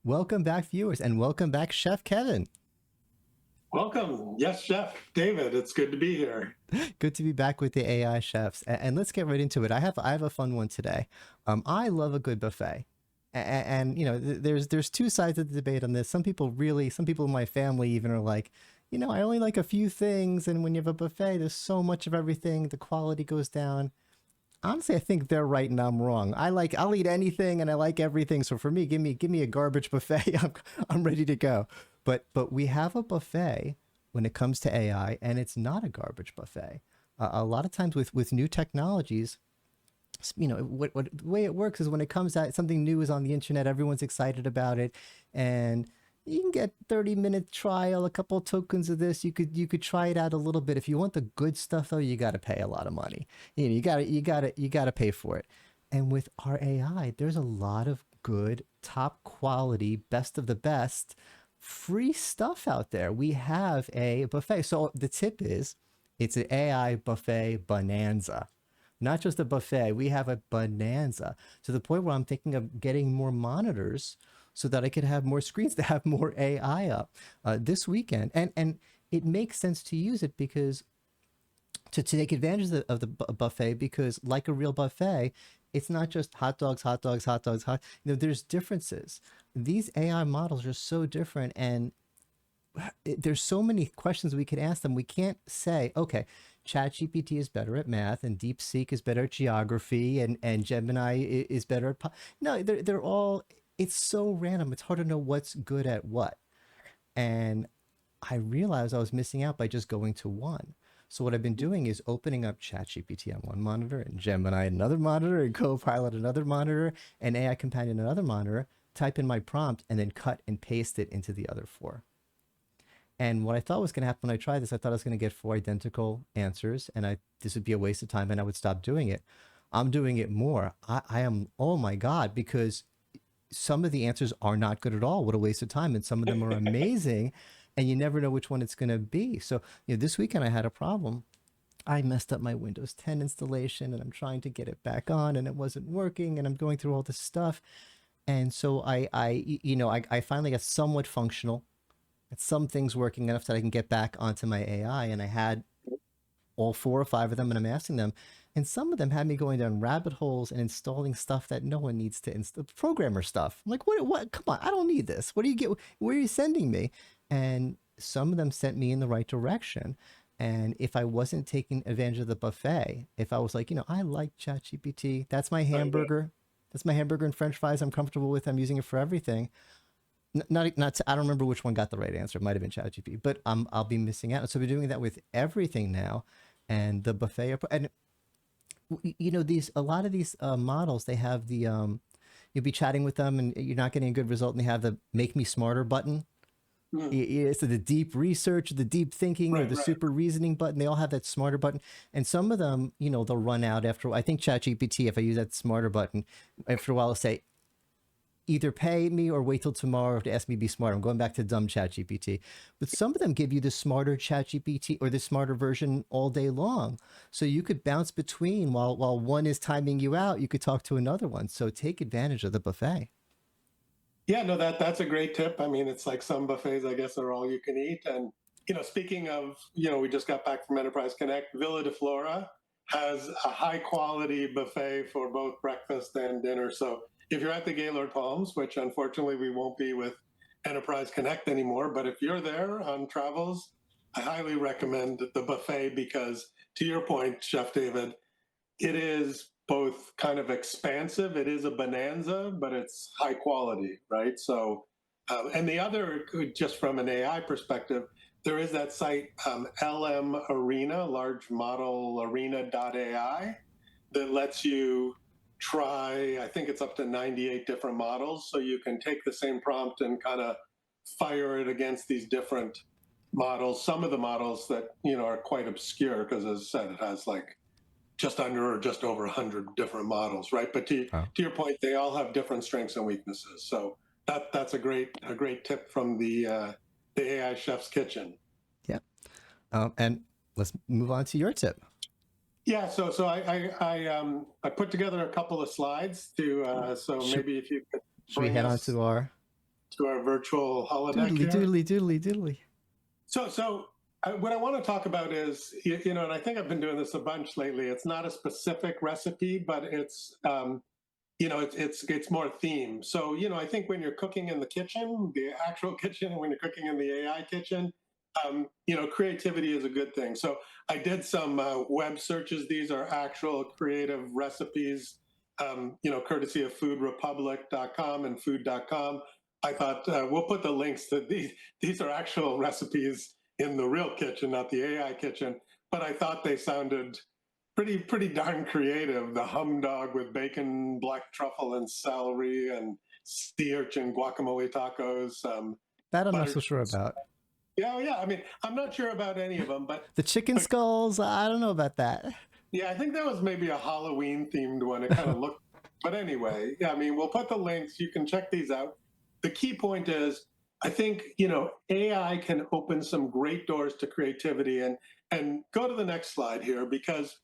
Welcome back, viewers, and welcome back, Chef Kevin. Welcome. Yes, Chef David. It's good to be here. Good to be back with the AI chefs, and let's get right into it. I have a fun one today. I love a good buffet, and there's two sides of the debate on this. Some people in my family even are like, I only like a few things, and when you have a buffet, there's so much of everything, the quality goes down. Honestly, I think they're right and I'm wrong. I'll eat anything and I like everything. So for me, give me a garbage buffet. I'm ready to go. But we have a buffet when it comes to AI, and it's not a garbage buffet. A lot of times with new technologies, the way it works is when it comes out, something new is on the internet, everyone's excited about it, and you can get 30-minute trial, a couple tokens of this. You could try it out a little bit. If you want the good stuff though, you got to pay a lot of money. You got to pay for it. And with our AI, there's a lot of good, top quality, best of the best free stuff out there. We have a buffet. So the tip is it's an AI buffet bonanza. Not just a buffet, we have a bonanza to the point where I'm thinking of getting more monitors so that I could have more screens to have more AI up this weekend. And it makes sense to use it because to take advantage of the buffet, because like a real buffet, it's not just hot dogs, hot dogs, hot dogs, hot. There's differences. These AI models are so different, and there's so many questions we can ask them. We can't say, okay, ChatGPT is better at math, and DeepSeek is better at geography, and Gemini is better at. No, they're all. It's so random. It's hard to know what's good at what. And I realized I was missing out by just going to one. So what I've been doing is opening up ChatGPT on one monitor, and Gemini another monitor, and Copilot another monitor, and AI Companion another monitor. Type in my prompt and then cut and paste it into the other four. And what I thought was going to happen when I tried this, I thought I was going to get four identical answers, and this would be a waste of time, and I would stop doing it. I'm doing it more. I am, oh my God, because some of the answers are not good at all. What a waste of time. And some of them are amazing, and you never know which one it's going to be. So, this weekend I had a problem. I messed up my Windows 10 installation, and I'm trying to get it back on, and it wasn't working, and I'm going through all this stuff. And so I finally got somewhat functional, some things working enough that I can get back onto my AI. And I had all four or five of them, and I'm asking them. And some of them had me going down rabbit holes and installing stuff that no one needs to install, programmer stuff. I'm like, what? Come on, I don't need this. What do you get? Where are you sending me? And some of them sent me in the right direction. And if I wasn't taking advantage of the buffet, if I was like, I like ChatGPT, that's my hamburger and French fries. I'm comfortable with. I'm using it for everything. I don't remember which one got the right answer. It might have been ChatGPT, but I'll be missing out. So we're doing that with everything now, and the buffet, and these a lot of these models, they have the you'll be chatting with them and you're not getting a good result, and they have the make me smarter button. Mm, So the deep research, the deep thinking, or right, the right. super reasoning button, they all have that smarter button. And some of them, they'll run out after. I think ChatGPT, if I use that smarter button, after a while, I'll say either pay me or wait till tomorrow to ask me to be smart. I'm going back to dumb chat GPT. But some of them give you the smarter chat GPT or the smarter version all day long. So you could bounce between while one is timing you out, you could talk to another one. So take advantage of the buffet. Yeah, no, that's a great tip. I mean, it's like some buffets, I guess, are all you can eat. And speaking of, we just got back from Enterprise Connect. Villa de Flora has a high quality buffet for both breakfast and dinner. So if you're at the Gaylord Palms, which unfortunately we won't be with Enterprise Connect anymore, but if you're there on travels, I highly recommend the buffet because, to your point, Chef David, it is both kind of expansive. It is a bonanza, but it's high quality, right? So, and the other, just from an AI perspective, there is that site LM Arena, large model arena.ai, that lets you try, I think it's up to 98 different models. So you can take the same prompt and kind of fire it against these different models. Some of the models that, are quite obscure because, as I said, it has like just under or just over 100 different models, right? But Oh, to your point, they all have different strengths and weaknesses. So that's a great tip from the AI Chef's Kitchen. yeah. And let's move on to your tip. Yeah, so I put together a couple of slides to so Should, maybe if you could should we bring head on us. to our? to our virtual holodeck Doodly, here. doodly, doodly, doodly. What I want to talk about is, and I think I've been doing this a bunch lately. It's not a specific recipe, but it's it's more theme. So, I think when you're cooking in the kitchen, the actual kitchen, and when you're cooking in the AI kitchen, creativity is a good thing. So I did some web searches. These are actual creative recipes, courtesy of foodrepublic.com and food.com. I thought we'll put the links to these. These are actual recipes in the real kitchen, not the AI kitchen. But I thought they sounded pretty darn creative. The hum dog with bacon, black truffle, and celery, and sea urchin guacamole tacos. That I'm not Butter so sure chicken. about. Yeah. I mean, I'm not sure about any of them, but The chicken skulls, I don't know about that. yeah, I think that was maybe a Halloween themed one. It kind of looked, but anyway, yeah. I mean, we'll put the links. You can check these out. The key point is, I think AI can open some great doors to creativity, and go to the next slide here, because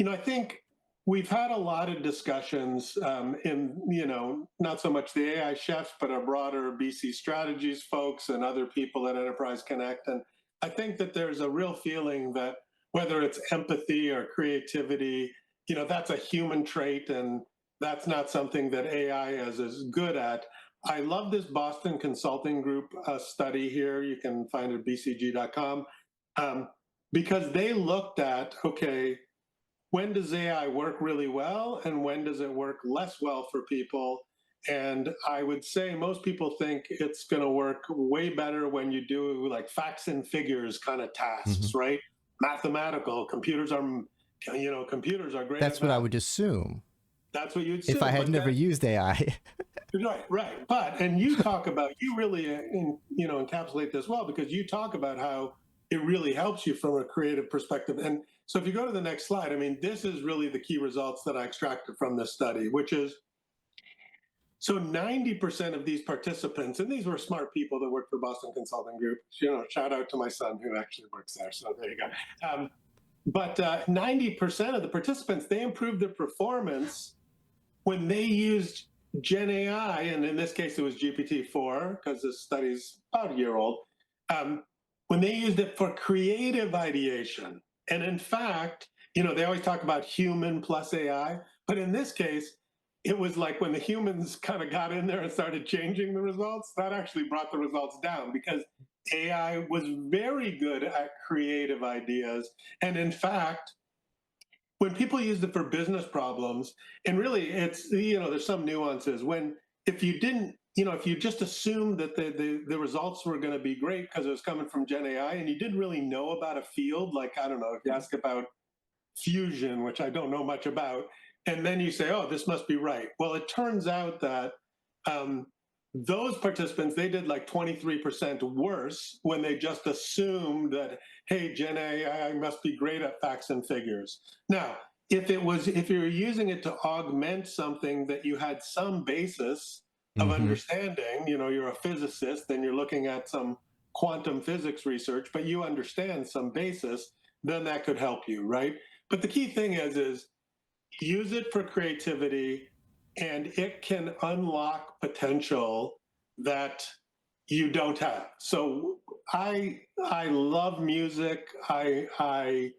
I think we've had a lot of discussions in, not so much the AI chefs, but our broader BC strategies folks and other people at Enterprise Connect. And I think that there's a real feeling that whether it's empathy or creativity, that's a human trait, and that's not something that AI is as good at. I love this Boston Consulting Group study here. You can find it at bcg.com, because they looked at, okay, when does AI work really well and when does it work less well for people? And I would say most people think it's going to work way better when you do like facts and figures kind of tasks, right? Mathematical computers are, computers are great. That's at what I math. would assume That's what you'd assume. if I had never used AI. Right. And you talk about, you really, encapsulate this well, because you talk about how it really helps you from a creative perspective. And so if you go to the next slide, I mean, this is really the key results that I extracted from this study, which is, so 90% of these participants, and these were smart people that worked for Boston Consulting Group, shout out to my son who actually works there. So there you go. But 90% of the participants, they improved their performance when they used Gen AI, and in this case it was GPT-4, because this study's about a year old, when they used it for creative ideation. And in fact, they always talk about human plus AI, but in this case, it was like when the humans kind of got in there and started changing the results, that actually brought the results down, because AI was very good at creative ideas. And in fact, when people used it for business problems, and really it's, there's some nuances. If you just assumed that the results were going to be great because it was coming from Gen AI, and you didn't really know about a field, like, I don't know, if you ask about fusion, which I don't know much about, and then you say, oh, this must be right. Well, it turns out that those participants, they did like 23% worse when they just assumed that, hey, Gen AI must be great at facts and figures. Now, if you're using it to augment something that you had some basis of understanding, you're a physicist and you're looking at some quantum physics research, but you understand some basis, then that could help you, right? But the key thing is use it for creativity, and it can unlock potential that you don't have. So I love music. I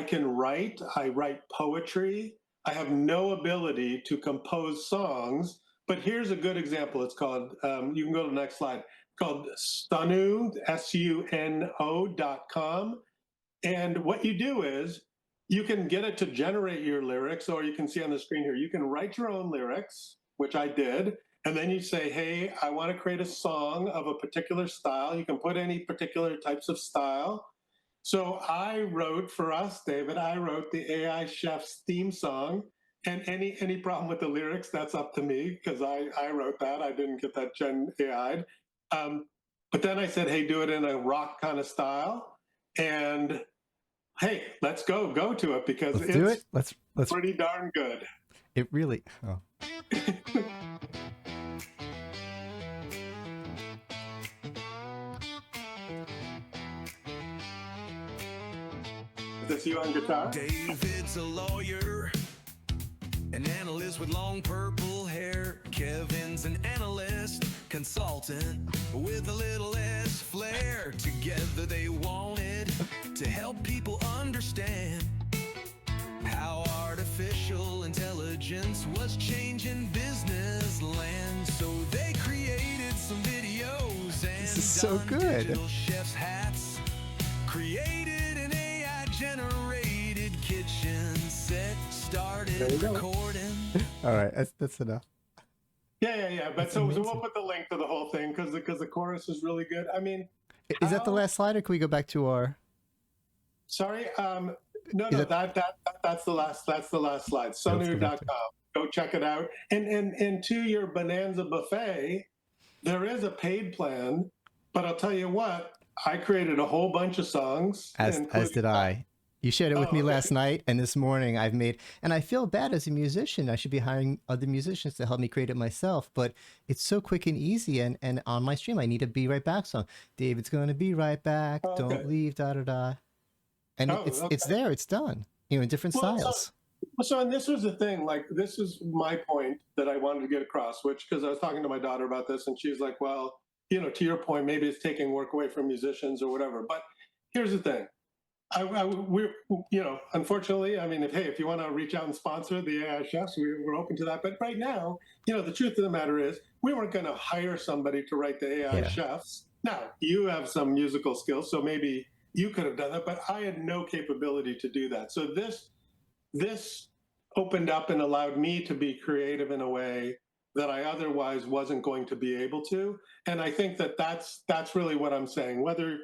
can write. I write poetry. I have no ability to compose songs, but here's a good example. It's called, you can go to the next slide, called Suno, SUNO.com. And what you do is you can get it to generate your lyrics, or you can see on the screen here, you can write your own lyrics, which I did. And then you say, hey, I want to create a song of a particular style. You can put any particular types of style. So I wrote for us, David, I wrote the AI Chef's theme song. And any problem with the lyrics, that's up to me, because I wrote that. I didn't get that Gen AI'd. But then I said, hey, do it in a rock kind of style. And hey, let's go to it, because let's do it. Let's pretty darn good. It really. Oh. Is this you on guitar? David's a lawyer, an analyst with long purple hair. hair. Kevin's an analyst, consultant with a little less flair. Together they wanted to help people understand how artificial intelligence was changing business land. So they created some videos and This is so good. digital chef's hats, created an AI generated kitchen set, started recording. All right, that's enough. Yeah. But so we'll put the link to the whole thing because the chorus is really good. I mean, Is that the last slide, or can we go back to our? Sorry, no, that's the last slide. Suno.com. Go check it out. And to your Bonanza buffet, there is a paid plan, but I'll tell you what, I created a whole bunch of songs. As did I. You shared it with me last night, and this morning I've made, and I feel bad as a musician. I should be hiring other musicians to help me create it myself, but it's so quick and easy. And on my stream, I need a Be Right Back song. David's going to be right back. Don't leave, da da da. And it's there, it's done, in different styles. So, and this was the thing, like, this is my point that I wanted to get across, because I was talking to my daughter about this, and she's like, well, to your point, maybe it's taking work away from musicians or whatever. But here's the thing. We're, unfortunately, I mean, if you want to reach out and sponsor the AI chefs, we're open to that. But right now, the truth of the matter is we weren't going to hire somebody to write the AI chefs. Now, you have some musical skills, so maybe you could have done that, but I had no capability to do that. So this opened up and allowed me to be creative in a way that I otherwise wasn't going to be able to. And I think that's really what I'm saying. Whether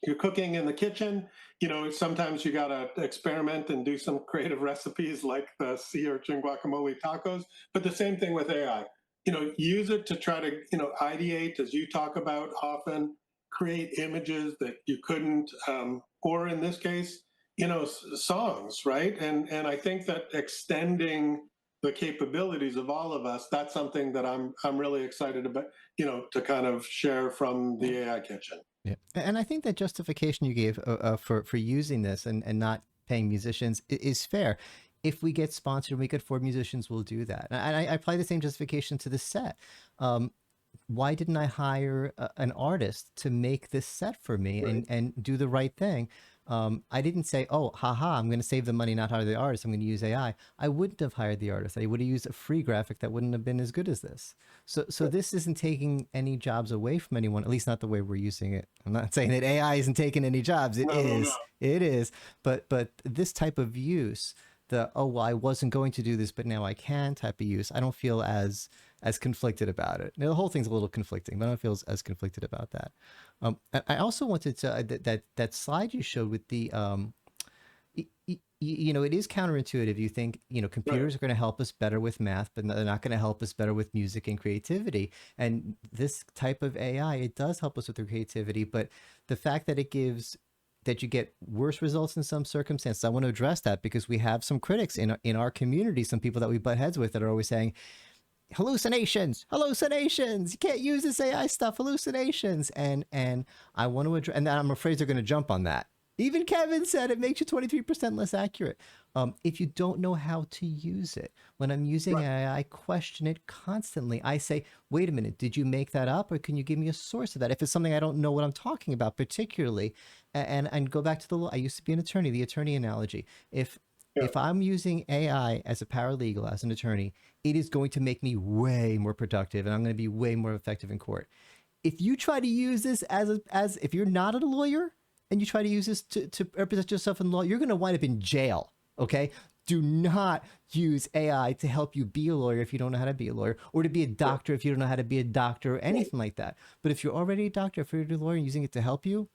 you're cooking in the kitchen, sometimes you got to experiment and do some creative recipes like the sea urchin guacamole tacos. But the same thing with AI. Use it to try to, ideate, as you talk about often, create images that you couldn't, or in this case, songs, right? And I think that extending the capabilities of all of us, that's something that I'm really excited about, to kind of share from the AI kitchen. Yeah, and I think that justification you gave for using this and not paying musicians is fair. If we get sponsored and we could afford musicians, we'll do that. And I apply the same justification to the set. Why didn't I hire an artist to make this set for me and do the right thing? I didn't say, oh, haha, I'm going to save the money, not hire the artist. I'm going to use AI. I wouldn't have hired the artist. I would have used a free graphic that wouldn't have been as good as this. So this isn't taking any jobs away from anyone, at least not the way we're using it. I'm not saying that AI isn't taking any jobs. It is. But this type of use, well, I wasn't going to do this, but now I can type of use, I don't feel as conflicted about it. Now, the whole thing's a little conflicting, but I don't feel as conflicted about that. I also wanted to, that slide you showed with the, it is counterintuitive. You think, computers are going to help us better with math, but they're not going to help us better with music and creativity. And this type of AI, it does help us with the creativity, but the fact that that you get worse results in some circumstances, I want to address that because we have some critics in our community, some people that we butt heads with that are always saying, hallucinations, you can't use this AI stuff, hallucinations. And I want to address, and I'm afraid they're going to jump on that. Even Kevin said it makes you 23% less accurate. If you don't know how to use it, when I'm using AI, I question it constantly. I say, wait a minute, did you make that up? Or can you give me a source of that? If it's something I don't know what I'm talking about particularly, and go back to the law. I used to be an attorney, the attorney analogy. If I'm using AI as a paralegal, as an attorney, it is going to make me way more productive and I'm going to be way more effective in court. If you try to use this as if you're not a lawyer and you try to use this to represent yourself in law, you're going to wind up in jail. Okay. Do not use AI to help you be a lawyer if you don't know how to be a lawyer, or to be a doctor if you don't know how to be a doctor, or anything like that. But if you're already a doctor, if you're a lawyer and using it to help you,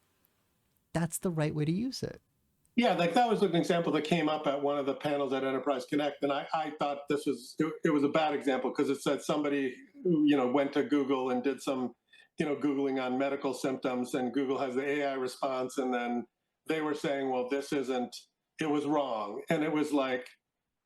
that's the right way to use it. Yeah, like that was an example that came up at one of the panels at Enterprise Connect, and I thought it was a bad example because it said somebody went to Google and did some Googling on medical symptoms, and Google has the AI response, and then they were saying, well, it was wrong, and it was like,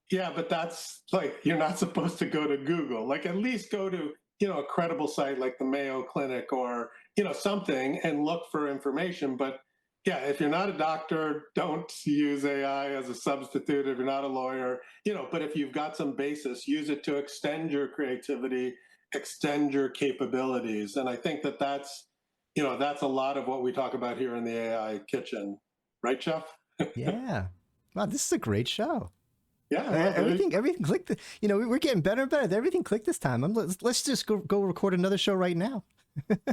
yeah, but that's like, you're not supposed to go to Google. Like, at least go to a credible site like the Mayo Clinic or something and look for information. But yeah, if you're not a doctor, don't use AI as a substitute. If you're not a lawyer, but if you've got some basis, use it to extend your creativity, extend your capabilities. And I think that's a lot of what we talk about here in the AI kitchen, right, Jeff? Yeah. Wow, this is a great show. Yeah, well, Everything clicked. We're getting better and better. Everything clicked this time. Let's just go record another show right now.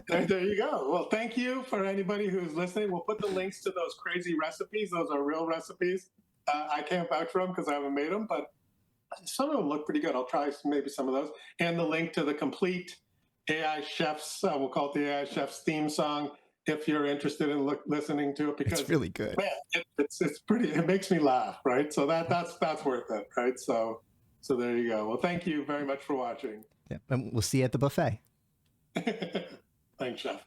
there you go. Well, thank you for anybody who's listening. We'll put the links to those crazy recipes. Those are real recipes. I can't vouch for them because I haven't made them, but some of them look pretty good. I'll try maybe some of those. And the link to the complete AI Chefs, we'll call it the AI Chefs theme song, if you're interested in listening to it, because it's really good. Man, it's pretty. It makes me laugh, right? So that's worth it, right? So there you go. Well, thank you very much for watching. Yeah, and we'll see you at the buffet. Thanks, Chef.